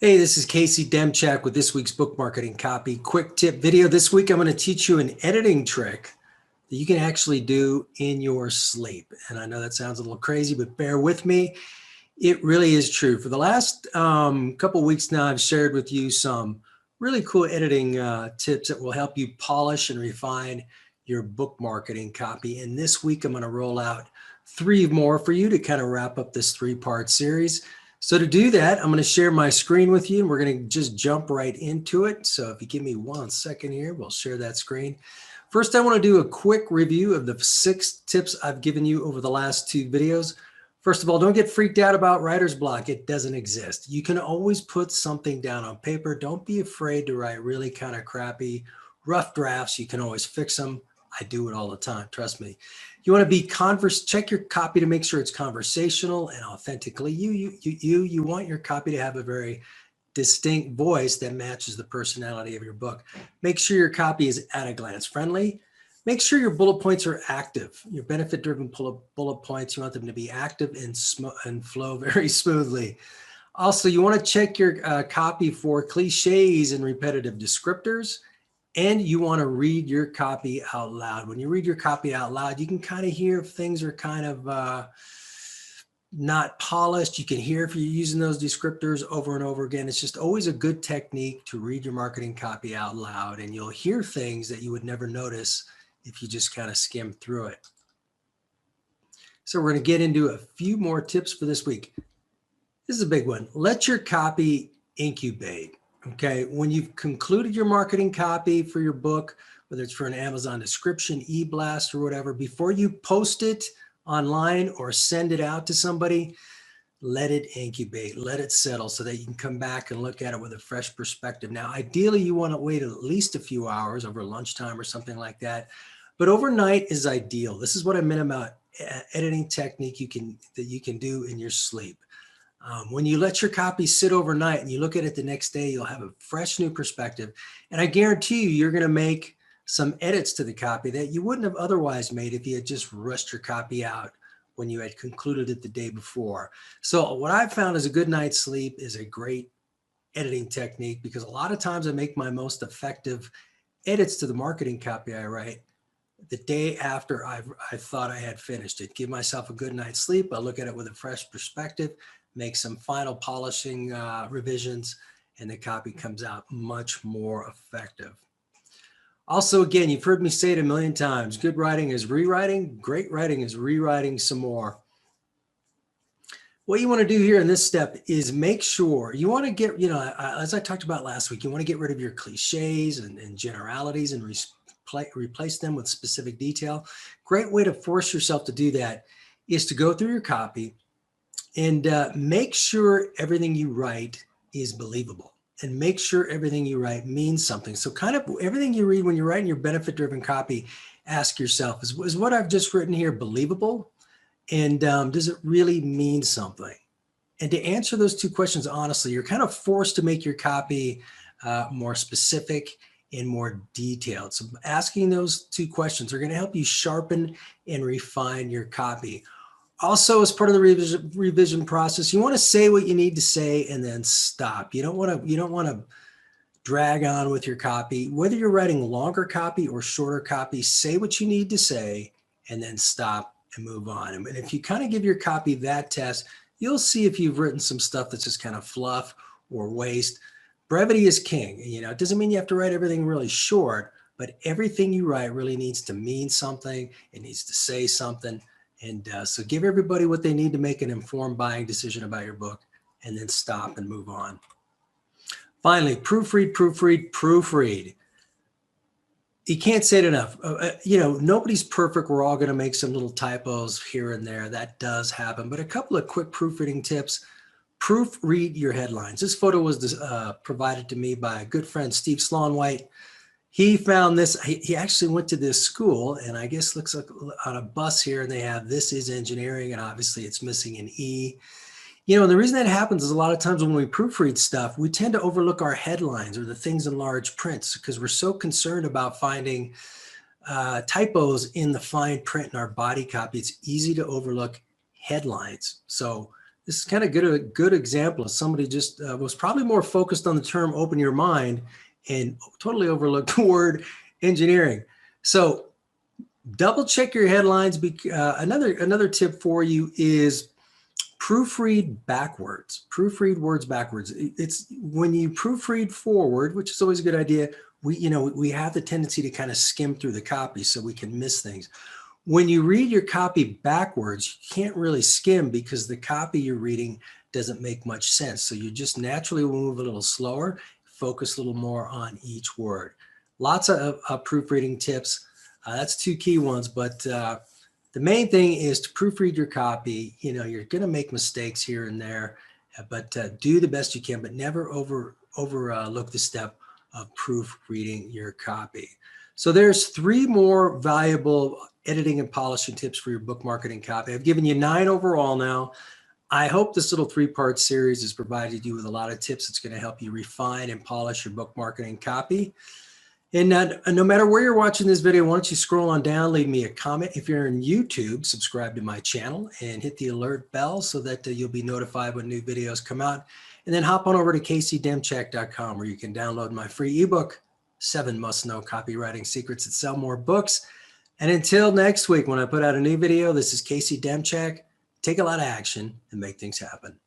Hey, this is Casey Demchak with this week's book marketing copy quick tip video. This week, I'm going to teach you an editing trick that you can actually do in your sleep. And I know that sounds a little crazy, but bear with me. It really is true. For the last couple of weeks now, I've shared with you some really cool editing tips that will help you polish and refine your book marketing copy. And this week, I'm going to roll out 3 more for you to kind of wrap up this 3-part series. So to do that, I'm going to share my screen with you and we're going to just jump right into it. So if you give me 1 second here, we'll share that screen. First, I want to do a quick review of the 6 tips I've given you over the last 2 videos. First of all, don't get freaked out about writer's block. It doesn't exist. You can always put something down on paper. Don't be afraid to write really kind of crappy, rough drafts. You can always fix them. I do it all the time. Trust me. You want to be check your copy to make sure it's conversational and authentically you want your copy to have a very distinct voice that matches the personality of your book. Make sure your copy is at a glance friendly. Make sure your bullet points are active. Your benefit driven bullet points, you want them to be active and flow very smoothly. Also, you want to check your copy for clichés and repetitive descriptors. And you want to read your copy out loud. When you read your copy out loud, you can kind of hear if things are kind of not polished. You can hear if you're using those descriptors over and over again. It's just always a good technique to read your marketing copy out loud, and you'll hear things that you would never notice if you just kind of skim through it. So we're going to get into a few more tips for this week. This is a big one. Let your copy incubate. Okay, when you've concluded your marketing copy for your book, whether it's for an Amazon description, e-blast, or whatever, before you post it online or send it out to somebody, let it incubate, let it settle so that you can come back and look at it with a fresh perspective. Now, ideally, you want to wait at least a few hours over lunchtime or something like that, but overnight is ideal. This is what I meant about editing technique that you can do in your sleep. When you let your copy sit overnight and you look at it the next day, you'll have a fresh new perspective. And I guarantee you're going to make some edits to the copy that you wouldn't have otherwise made if you had just rushed your copy out when you had concluded it the day before. So what I've found is a good night's sleep is a great editing technique, because a lot of times I make my most effective edits to the marketing copy I write the day after I thought I had finished it. Give myself a good night's sleep. I look at it with a fresh perspective, make some final polishing revisions, and the copy comes out much more effective. Also, again, you've heard me say it a million times, good writing is rewriting, great writing is rewriting some more. What you want to do here in this step is make sure you want to get, as I talked about last week, you want to get rid of your cliches and generalities and replace them with specific detail. Great way to force yourself to do that is to go through your copy and make sure everything you write is believable, and make sure everything you write means something. So kind of everything you read when you're writing your benefit-driven copy, ask yourself, is what I've just written here believable? And does it really mean something? And to answer those 2 questions honestly, you're kind of forced to make your copy more specific and more detailed. So asking those 2 questions are going to help you sharpen and refine your copy. Also, as part of the revision process, you want to say what you need to say and then stop. You don't want to drag on with your copy. Whether you're writing longer copy or shorter copy, say what you need to say and then stop and move on. And if you kind of give your copy that test, you'll see if you've written some stuff that's just kind of fluff or waste. Brevity is king. It doesn't mean you have to write everything really short, but everything you write really needs to mean something. It needs to say something. And so give everybody what they need to make an informed buying decision about your book, and then stop and move on. Finally, proofread, proofread, proofread. You can't say it enough. Nobody's perfect. We're all going to make some little typos here and there. That does happen. But a couple of quick proofreading tips. Proofread your headlines. This photo was provided to me by a good friend, Steve Sloan-White. He found this, he actually went to this school, and I guess looks like on a bus here, and they have, this is engineering, and obviously it's missing an E. And the reason that happens is a lot of times when we proofread stuff, we tend to overlook our headlines or the things in large prints because we're so concerned about finding typos in the fine print in our body copy. It's easy to overlook headlines. So This is kind of a good example of somebody just was probably more focused on the term open your mind and totally overlooked the word engineering. So double check your headlines. Another tip for you is proofread backwards. Proofread words backwards. It's when you proofread forward, which is always a good idea. We have the tendency to kind of skim through the copy so we can miss things. When you read your copy backwards, you can't really skim because the copy you're reading doesn't make much sense. So you just naturally will move a little slower, focus a little more on each word. Lots of proofreading tips. That's two key ones, but the main thing is to proofread your copy. You're going to make mistakes here and there, but do the best you can, but never overlook the step of proofreading your copy. So there's 3 more valuable editing and polishing tips for your book marketing copy. I've given you 9 overall now. I hope this little 3-part series has provided you with a lot of tips that's going to help you refine and polish your book marketing copy. And no matter where you're watching this video, why don't you scroll on down, leave me a comment. If you're in YouTube, subscribe to my channel and hit the alert bell so that you'll be notified when new videos come out. And then hop on over to casey-demchak.com where you can download my free ebook, 7 must-know copywriting secrets that sell more books. And until next week, when I put out a new video, this is Casey Demchak. Take a lot of action and make things happen.